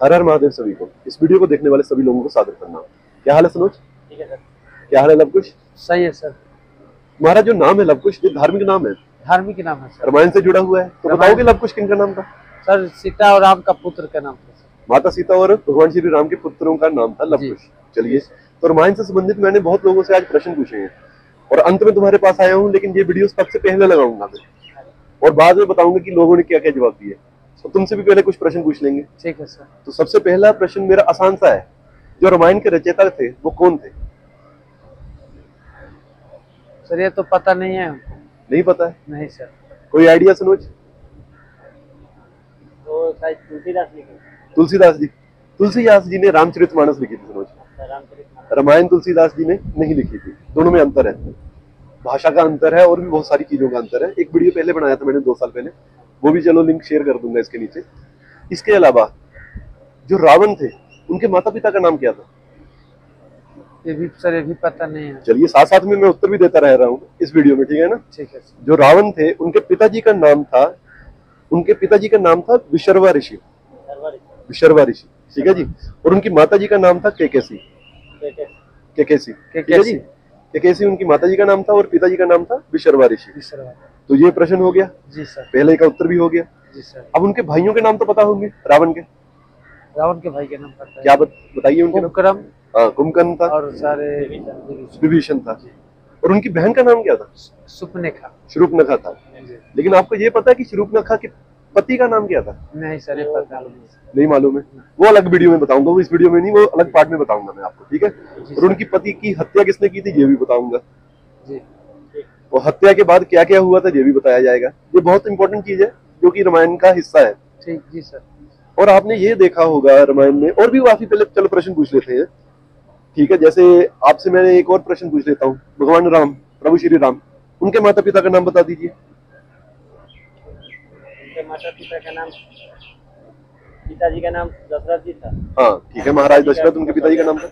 हर हर महादेव सभी को। इस वीडियो को देखने वाले सभी लोगों को सादर प्रणाम। क्या हाल है सनोज? ठीक है सर। क्या हाल है लवकुश? सही है सर। तुम्हारा जो नाम है लवकुश, ये धार्मिक नाम है, धार्मिक नाम है सर। रामायण से जुड़ा हुआ है, तो बताओगे लवकुश किन का नाम था? सर सीता और राम का पुत्र का नाम था सर। माता सीता और भगवान श्री राम के पुत्रों का नाम था लवकुश। चलिए, तो रामायण से संबंधित मैंने बहुत लोगों से आज प्रश्न पूछे हैं और अंत में तुम्हारे पास आया हूँ, लेकिन ये वीडियो सबसे पहले लगाऊंगा मैं और बाद में बताऊंगा कि लोगों ने क्या क्या जवाब दिए। तो तुमसे भी पहले कुछ प्रश्न पूछ लेंगे। ठीक है सर। तो सबसे पहला प्रश्न मेरा आसान सा है, जो रामायण के रचयिता थे वो कौन थे? सर ये तो पता नहीं है हमको। नहीं पता है? नहीं सर। कोई आइडिया सनोज? तो शायद तुलसीदास लिखे। तुलसीदास जी। तुलसीदास जी ने रामचरितमानस लिखी थी सनोज। रामायण तुलसीदास जी ने नहीं लिखी थी। दोनों में अंतर है, भाषा का अंतर है और भी बहुत सारी चीजों का अंतर है। एक वीडियो पहले बनाया था मैंने 2 साल पहले, वो भी चलो लिंक शेयर कर दूंगा इसके नीचे। इसके अलावा जो रावण थे उनके माता पिता का नाम क्या था? ये भी सर ये भी पता नहीं है। चलिए, साथ साथ में मैं उत्तर भी देता रह रहा हूँ इस वीडियो में, ठीक है ना? ठीक है सर। जो रावण थे उनके पिताजी का नाम था विशर्वा ऋषि। विशर्वा ऋषि, ठीक है जी। और उनकी माताजी का नाम था केकेसी। केकेसी, ठीक है जी। केकेसी उनकी माताजी का नाम था और पिताजी का नाम था विशर्वा ऋषि। तो ये प्रश्न हो गया जी सर। पहले का उत्तर भी हो गया जी सर। अब उनके भाइयों के नाम तो पता होंगे रावण के। रावण के भाई के नाम पता है। क्या बताइए उनके नाम? कुंभकर्ण। हाँ, कुंभकर्ण था और सारे विभीषण था। और उनकी बहन का नाम क्या था? सुपनेखा। शूर्पणखा था। लेकिन आपको ये पता है कि शूर्पणखा के पति का नाम क्या था? नहीं सर, ये पता नहीं मालूम है। वो अलग वीडियो में बताऊंगा, वो इस वीडियो में नहीं, वो अलग पार्ट में बताऊंगा मैं आपको, ठीक है? और उनकी पति की हत्या किसने की थी ये भी बताऊंगा जी। और हत्या के बाद क्या क्या हुआ था ये भी बताया जाएगा। ये बहुत इंपॉर्टेंट चीज है जो कि रामायण का हिस्सा है। ठीक जी सर। और आपने ये देखा होगा रामायण में और भी काफी, पहले चलो प्रश्न पूछ लेते हैं, ठीक है? जैसे आपसे मैंने एक और प्रश्न पूछ लेता हूँ। भगवान राम, प्रभु श्री राम, उनके माता पिता का नाम बता दीजिए। उनके माता पिता का नाम, पिताजी का नाम दशरथ जी था। हाँ ठीक है, महाराज दशरथ। उनके पिताजी का नाम था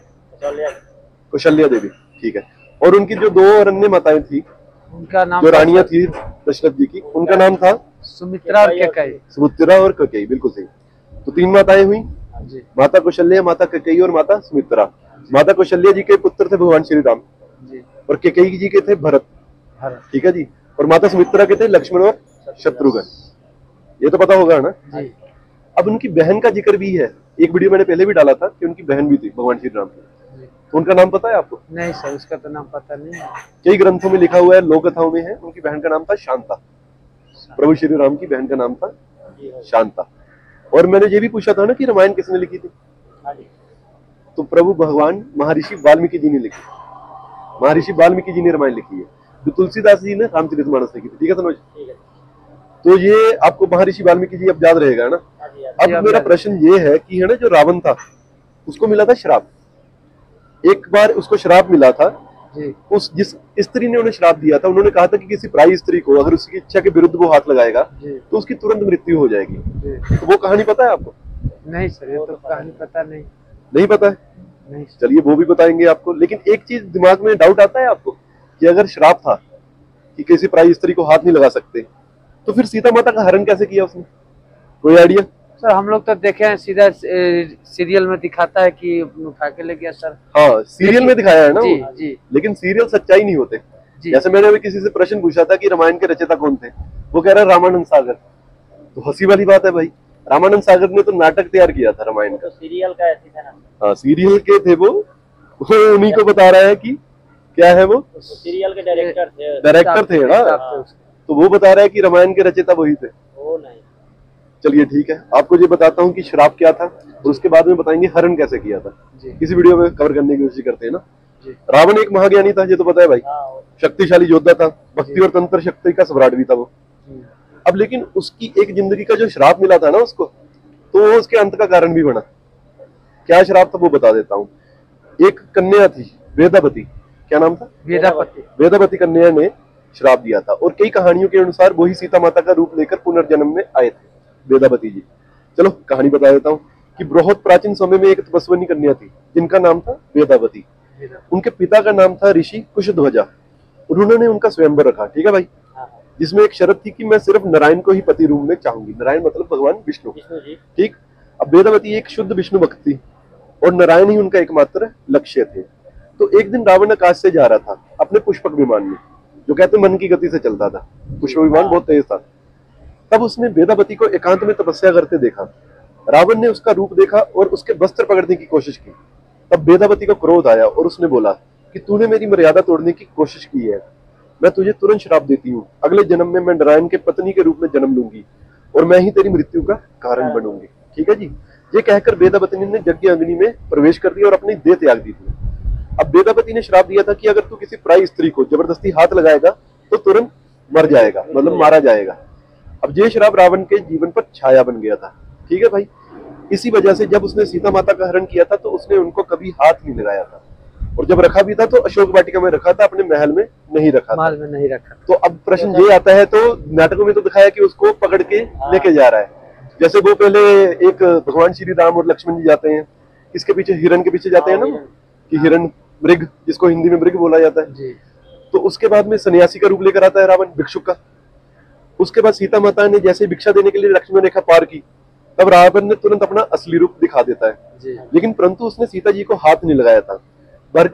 कौशल्या देवी, ठीक है। और उनकी जो 2 और अन्य माताएं थी, उनका नाम जो रानियां थी दशरथ जी की, उनका नाम था सुमित्रा और कैकेयी। सुमित्रा और कैकेयी, बिल्कुल सही। तो 3 माताएं हुई, माता कौशल्या, माता कैकेयी और माता सुमित्रा। माता कौशल्या जी के पुत्र थे भगवान श्री राम और कैकेयी जी के थे भरत, ठीक है जी। और माता सुमित्रा के थे लक्ष्मण और शत्रुघ्न। ये तो पता होगा ना? अब उनकी बहन का जिक्र भी है, एक वीडियो मैंने पहले भी डाला था कि उनकी बहन भी थी भगवान श्री राम की। तो उनका नाम पता है आपको? नहीं सर, उसका तो नाम पता नहीं है। कई ग्रंथों में लिखा हुआ है, लोक कथाओं में है। उनकी बहन का नाम था शांता। प्रभु श्री राम की बहन का नाम था शांता। और मैंने ये भी पूछा था ना कि रामायण किसने लिखी थी, तो प्रभु भगवान महर्षि वाल्मीकि जी ने लिखी। महर्षि वाल्मीकि जी ने रामायण लिखी है। जो तुलसीदास जी ने रामचरितमानस लिखी थी, ठीक है सनोज? तो ये आपको महर्षि वाल्मीकि जी अब याद रहेगा ना? अब मेरा प्रश्न ये है कि है ना, जो रावण था उसको मिला था श्राप। एक बार उसको श्राप मिला था उस जिस स्त्री ने उन्हें श्राप दिया था, उन्होंने कहा था कि किसी पराई स्त्री को अगर उसकी इच्छा के विरुद्ध वो हाथ लगाएगा तो उसकी तुरंत मृत्यु हो जाएगी। तो वो कहानी पता है आपको? नहीं सर, ये तो कहानी पता नहीं। नहीं पता है? नहीं। चलिए, वो भी बताएंगे आपको। लेकिन एक चीज दिमाग में डाउट आता है आपको कि अगर श्राप था कि किसी पराई स्त्री को हाथ नहीं लगा सकते, तो फिर सीता माता का हरण कैसे किया उसने? कोई आइडिया? सर हम लोग तो देखे हैं, सीधा सीरियल में दिखाता है कि उठा के ले गया सर। हाँ, सीरियल में दिखाया है ना जी, वो। जी। लेकिन सीरियल सच्चाई नहीं होते। जैसे मैंने अभी किसी से प्रश्न पूछा था कि रामायण के रचयिता कौन थे, वो कह रहा है रामानंद सागर। तो हंसी वाली बात है भाई, रामानंद सागर ने तो नाटक तैयार किया था रामायण का। तो सीरियल का ऐसी था ना? हाँ, सीरियल के थे वो उन्हीं को बता रहा है कि क्या है वो सीरियल के डायरेक्टर थे ना। तो वो बता रहा है कि रामायण के रचयिता वही थे। चलिए ठीक है, आपको ये बताता हूँ कि श्राप क्या था और उसके बाद में बताएंगे हरण कैसे किया था। किसी वीडियो में कवर करने की कोशिश करते हैं ना। रावण एक महाज्ञानी था, ये तो पता है भाई। शक्तिशाली योद्धा था, भक्ति और तंत्र शक्ति का सम्राट भी था वो। अब लेकिन उसकी एक जिंदगी का जो श्राप मिला था ना उसको, तो वो उसके अंत का कारण भी बना। क्या श्राप था वो बता देता हूँ। एक कन्या थी वेदावती, क्या नाम था? वेदावती कन्या ने श्राप दिया था और कई कहानियों के अनुसार वही सीता माता का रूप लेकर पुनर्जन्म में आए थे वेदावती जी। चलो कहानी बता देता हूँ कि बहुत प्राचीन समय में एक तपस्विनी कन्या थी जिनका नाम था वेदावती। उनके पिता का नाम था ऋषि कुशध्वजा। उन्होंने उनका स्वयंवर रखा, ठीक है भाई, जिसमें एक शर्त थी कि मैं सिर्फ नारायण को ही पति रूप में चाहूंगी। नारायण मतलब भगवान विष्णु, ठीक। अब वेदवती एक शुद्ध विष्णु भक्त थी और नारायण ही उनका एकमात्र लक्ष्य थे। तो एक दिन रावण आकाश से जा रहा था अपने पुष्पक विमान में, जो कहते मन की गति से चलता था, पुष्पक विमान बहुत तेज था। तब उसने वेदवती को एकांत में तपस्या करते देखा। रावण ने उसका रूप देखा और उसके वस्त्र पकड़ने की कोशिश की। तब वेदवती को क्रोध आया और उसने बोला कि तूने मेरी मर्यादा तोड़ने की कोशिश की है, मैं तुझे तुरंत श्राप देती हूँ, अगले जन्म में मैं नारायण के पत्नी के रूप में जन्म लूंगी और मैं ही तेरी मृत्यु का कारण बनूंगी। ठीक है जी। ये कहकर वेदवती ने यज्ञ अग्नि में प्रवेश कर दिया और अपनी देह त्याग दी थी। अब वेदवती ने श्राप दिया था कि अगर तू किसी पराई स्त्री को जबरदस्ती हाथ लगाएगा तो तुरंत मर जाएगा, मतलब मारा जाएगा। अब ये श्राप रावण के जीवन पर छाया बन गया था। ठीक है भाई। इसी वजह से जब उसने सीता माता का हरण किया था तो उसने उनको कभी हाथ नहीं लगाया था, और जब रखा भी था तो अशोक वाटिका में रखा था, अपने महल में नहीं रखा, महल में नहीं रखा। तो अब प्रश्न ये आता है, तो नाटकों में तो दिखाया कि उसको पकड़ के लेके जा रहा है, जैसे वो पहले एक भगवान श्री राम और लक्ष्मण जी जाते हैं, इसके पीछे हिरण के पीछे जाते हैं ना, कि हिरण मृग, जिसको हिंदी में मृग बोला जाता है जी। तो उसके बाद में सन्यासी का रूप लेकर आता है रावण, भिक्षुक का। उसके बाद सीता माता ने जैसे भिक्षा देने के लिए लक्ष्मण रेखा पार की, तब रावण ने तुरंत अपना असली रूप दिखा देता है जी। लेकिन परंतु उसने सीता जी को हाथ नहीं लगाया था, पर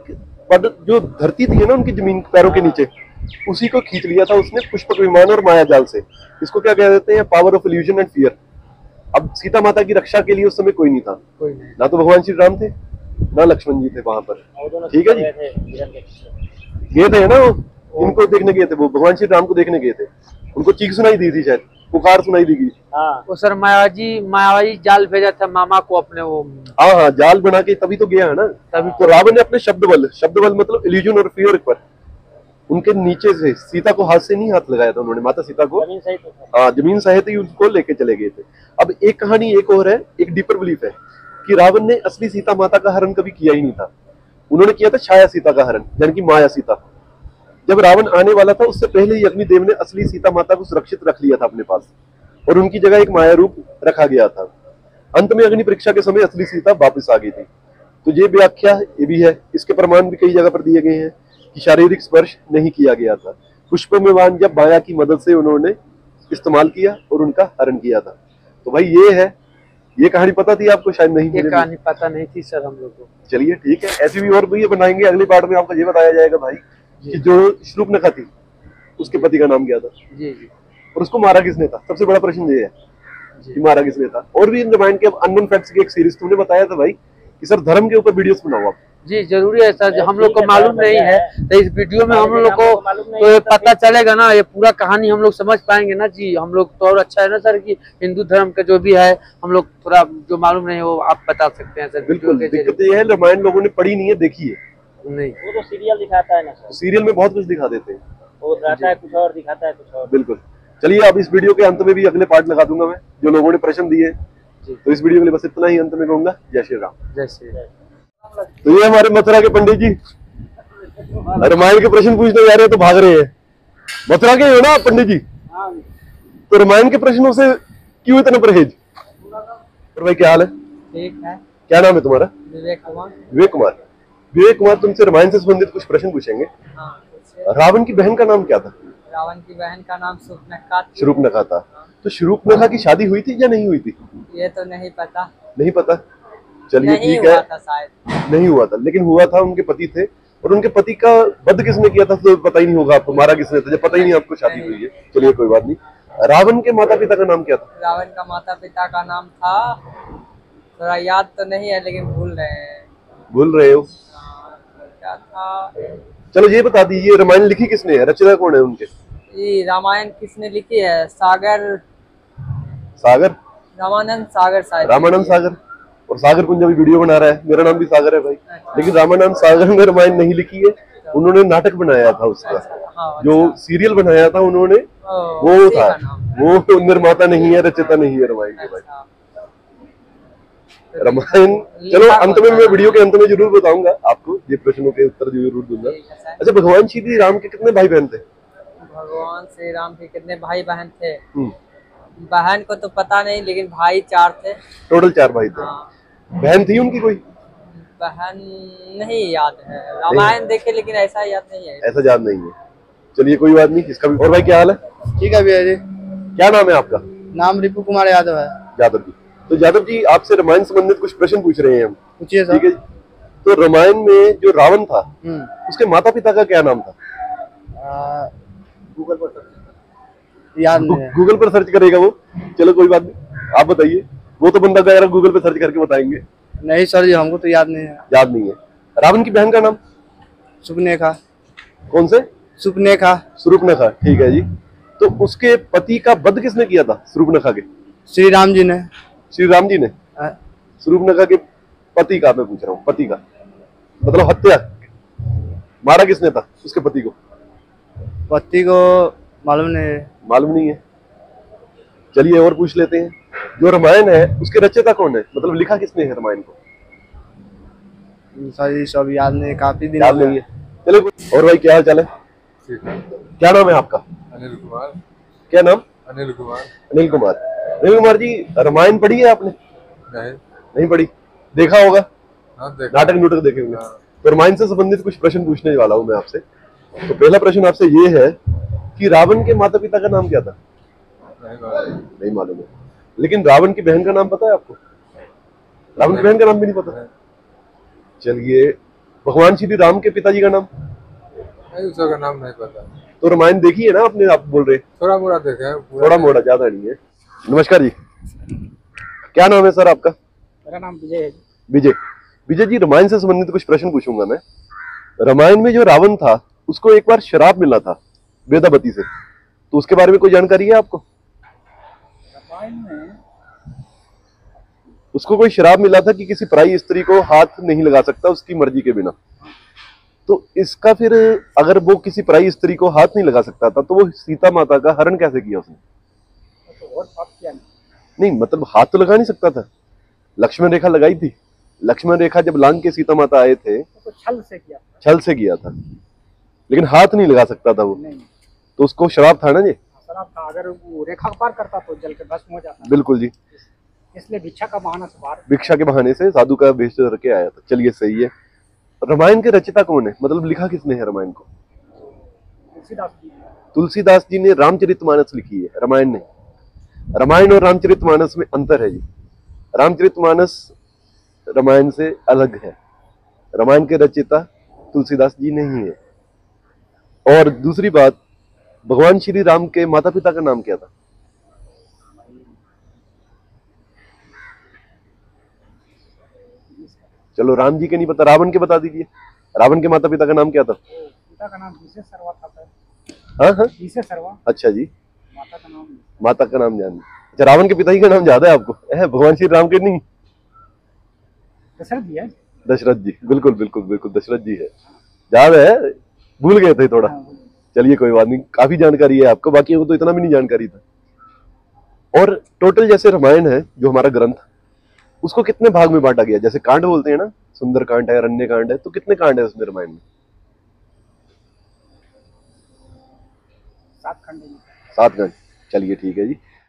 जो धरती थी ना उनकी जमीन पैरों के नीचे, उसी को खींच लिया था उसने पुष्पक विमान और माया जाल से। इसको क्या कह देते हैं, power of illusion and fear. अब सीता माता की रक्षा के लिए उस समय कोई नहीं था, ना तो भगवान श्री राम थे ना लक्ष्मण जी थे वहां पर। ठीक है जी। गए थे ना, इनको देखने गए थे, वो भगवान श्री राम को देखने गए थे, उनको चीख सुनाई दी थी, शायद पुकार सुनाई दी गई। वो सर मायावाजी जाल भेजा था मामा को अपने, वो हाँ जाल बना के तभी तो गया है ना। तभी तो रावण ने अपने शब्द बल मतलब इल्यूजन और फियर पर उनके नीचे से सीता को हाथ से नहीं हाथ लगाया था उन्होंने, माता सीता को जमीन सहित ही उनको लेके चले गए थे। अब एक कहानी एक और है, एक डीपर बिलीफ है कि रावण ने असली सीता माता का हरण कभी किया ही नहीं था, उन्होंने किया था छाया सीता का हरण, यानी कि माया सीता। जब रावण आने वाला था उससे पहले ही अग्निदेव ने असली सीता माता को सुरक्षित रख लिया था अपने पास, और उनकी जगह एक माया रूप रखा गया था। अंत में अग्नि परीक्षा के समय असली सीता वापस आ गई थी। तो ये व्याख्या ये भी है, इसके प्रमाण भी कई जगह पर दिए गए हैं कि शारीरिक स्पर्श नहीं किया गया था, पुष्पक विमान जब माया की मदद से उन्होंने इस्तेमाल किया और उनका हरण किया था। तो भाई ये है, ये कहानी पता थी आपको? शायद नहीं, ये कहानी पता नहीं थी सर हम लोग को। चलिए ठीक है, ऐसी भी और भी बनाएंगे अगले पार्ट में, आपको ये बताया जाएगा भाई कि जो शूर्पणखा थी उसके पति का नाम क्या था जी, और उसको मारा किसने था। सबसे बड़ा प्रश्न ये है कि मारा किसने था। और भी इन रामायण के अननोन फैक्ट्स की एक सीरीज तुमने बताया था भाई कि सर धर्म के ऊपर वीडियोस बनाओ आप। जी जरूरी है सर, हम लोग को मालूम नहीं है तो इस वीडियो में हम लोग को तो पता चलेगा ना, ये पूरा कहानी हम लोग समझ पाएंगे ना जी। हम लोग तो और अच्छा है ना सर कि हिंदू धर्म का जो भी है हम लोग थोड़ा जो मालूम नहीं वो आप बता सकते हैं सर। बिल्कुल, दिक्कत ये है रामायण लोगों ने पढ़ी नहीं है, देखी है नहीं, वो तो सीरियल दिखाता है ना सर, सीरियल में बहुत कुछ दिखा देते हैं, वो रहता है कुछ और दिखाता है कुछ और। बिल्कुल। चलिए अब इस वीडियो के अंत में भी अगले पार्ट लगा दूंगा मैं, जो लोगों ने प्रश्न दिए। तो इस वीडियो के लिए बस इतना ही, अंत में कहूंगा जय श्री राम। जय श्री राम। तो ये हमारे मथुरा के पंडित जी रामायण के प्रश्न पूछने जा रहे हैं तो भाग रहे हैं। मथुरा के हो ना आप पंडित जी? तो रामायण के प्रश्नों से क्यों इतना परहेज? और भाई क्या हाल है? ठीक है। क्या नाम है तुम्हारा? विवेक कुमार। विवेक कुमार। विवेक कुमार, तुमसे रामायण से संबंधित कुछ प्रश्न पूछेंगे। रावण की बहन का नाम क्या था? रावण की बहन का नाम शूर्पणखा थी। शूर्पणखा था। तो शूर्पणखा की शादी हुई थी या नहीं हुई थी? ये तो नहीं पता। नहीं पता, चलिए ठीक है, शायद नहीं हुआ था, लेकिन हुआ था, उनके पति थे। और उनके पति का वध किसने किया था तो पता ही नहीं होगा आपको, मारा किसने था जब पता ही नहीं आपको शादी हुई है। चलिए कोई बात नहीं। रावण के माता पिता का नाम क्या था? रावण का माता पिता का नाम था, थोड़ा याद तो नहीं है लेकिन भूल रहे हो क्या था? चलो ये बता दीजिए, रामायण लिखी किसने है, रचयिता कौन है उनके? जी रामायण किसने लिखी है? सागर रामानंद सागर शायद। रामानंद सागर। और सागर कुंज अभी वीडियो बना रहा है, मेरा नाम भी सागर है भाई। लेकिन रामानंद सागर ने रामायण नहीं लिखी है, उन्होंने नाटक बनाया था उसका। जो सीरियल बनाया था उन्होंने वो था, वो निर्माता नहीं है, रचयिता नहीं है रामायण के भाई। रामायण चलो अंत में मैं वीडियो के अंत में जरूर बताऊंगा आपको, ये प्रश्नों के उत्तर जरूर दूंगा। अच्छा, भगवान श्री राम के कितने भाई बहन थे? भगवान श्री राम के कितने भाई बहन थे? बहन को तो पता नहीं, लेकिन भाई 4 थे। टोटल 4 भाई थे। बहन थी उनकी कोई? बहन नहीं याद है, रामायण देखे लेकिन ऐसा याद नहीं है। ऐसा याद नहीं है, चलिए कोई बात नहीं, इसका भी। और भाई क्या हाल है? ठीक है भैया जी। क्या नाम है आपका? नाम रिपु कुमार यादव है। यादव जी। तो यादव जी आपसे रामायण संबंधित कुछ प्रश्न पूछ रहे हैं हम। पूछिए ठीक है जी। तो रामायण में जो रावण था उसके माता पिता का क्या नाम था? गूगल पर सर्च याद नहीं है। गूगल पर सर्च करेगा वो। चलो कोई बात नहीं, आप बताइए। वो तो बंदा अगर गूगल पे सर्च करके बताएंगे। नहीं सर जी, हमको तो याद नहीं है। याद नहीं है। रावण की बहन का नाम? सुपनेखा। कौन से? सुपनेखा। सुरूपनखा। ठीक है जी। तो उसके पति का वध किसने किया था सुरूपनखा के? श्री राम जी ने। श्री राम जी ने? सुरूपनखा के पति का मैं पूछ रहा हूँ, पति का मतलब हत्या मारा किसने था उसके पति को? पति को मालूम नहीं है। मालूम नहीं है। चलिए और पूछ लेते हैं। जो रामायण है उसके रचयिता कौन है, मतलब लिखा किसने है रामायण को? सर जी सब याद नहीं, काफी दिन याद नहीं है। चलिए। और भाई क्या हाल चाल है? क्या नाम है आपका? अनिल कुमार। क्या नाम? अनिल कुमार। अनिल कुमार। अनिल कुमार जी रामायण पढ़ी है आपने? नहीं। नहीं पढ़ी? देखा होगा? हाँ, देखा। नाटक नूटक देखे होंगे। हाँ। तो रामायण से संबंधित कुछ प्रश्न पूछने वाला हूँ मैं आपसे। तो पहला प्रश्न आपसे ये है कि रावण के माता पिता का नाम क्या था? नहीं मालूम है। लेकिन रावण की बहन का नाम पता है आपको? रावण की बहन का नाम भी नहीं पता? चलिए। भगवान श्री राम के पिताजी का नाम? उसका नाम नहीं पता। तो रामायण देखी है ना आपने, आप बोल रहे? थोड़ा मोड़ा देखा है, थोड़ा मोड़ा, ज्यादा नहीं है। नमस्कार जी, क्या नाम है सर आपका? मेरा नाम विजय है। विजय। विजय जी रामायण से संबंधित कुछ प्रश्न पूछूंगा मैं। रामायण में जो रावण था उसको एक बार श्राप मिला था वेदावती से, तो उसके बारे में कोई जानकारी है आपको? रामायण में उसको कोई श्राप मिला था कि किसी पराई स्त्री को हाथ नहीं लगा सकता उसकी मर्जी के बिना। तो इसका फिर अगर वो किसी पराई स्त्री को हाथ नहीं लगा सकता था तो वो सीता माता का हरण कैसे किया उसने? तो और पाप किया नहीं मतलब हाथ तो लगा नहीं सकता था। लक्ष्मण रेखा लगाई थी। लक्ष्मण रेखा जब लांग के सीता माता आए थे तो छल से किया। छल से किया था, लेकिन हाथ नहीं लगा सकता था वो। नहीं, तो उसको श्राप था ना जी? शराब था, अगर वो रेखा पार करता तो जल के भस्म हो जाता। बिल्कुल जी। इसलिए भिक्षा का बहाना से बाहर। भिक्षा के बहाने से साधु का वेश करके आया था। चलिए सही है। रामायण के रचयिता कौन है, मतलब लिखा किसने है रामायण को? तुलसीदास जी। तुलसीदास जी ने रामचरितमानस लिखी है, रामायण नहीं। रामायण और रामचरितमानस में अंतर है जी। रामचरितमानस रामायण से अलग है। रामायण के रचयिता तुलसीदास जी नहीं है। और दूसरी बात, भगवान श्री राम के माता पिता का नाम क्या था? चलो राम जी के नहीं पता, रावण के बता दीजिए। रावण के माता पिता का नाम क्या था? पिता का नाम विशेष सर्वा था। हाँ हाँ विशेष सर्वा। अच्छा जी। माता का नाम। माता का नाम जान। अच्छा, रावण के पिता जी का नाम याद है आपको? भगवान श्री राम के नहीं? दशरथ जी है। दशरथ जी, बिल्कुल बिल्कुल बिल्कुल दशरथ जी है। याद है, भूल गए थे थोड़ा। चलिए कोई बात नहीं, काफी जानकारी है आपको, बाकी को तो इतना भी नहीं जानकारी था। और टोटल जैसे रामायण है जो हमारा ग्रंथ, उसको कितने भाग में बांटा गया? जैसे कांड बोलते हैं ना, सुंदर कांड है, अरण्य कांड है, तो कितने कांड है उसमें रामायण में? 7 खंड। 7 खंड। चलिए ठीक है जी।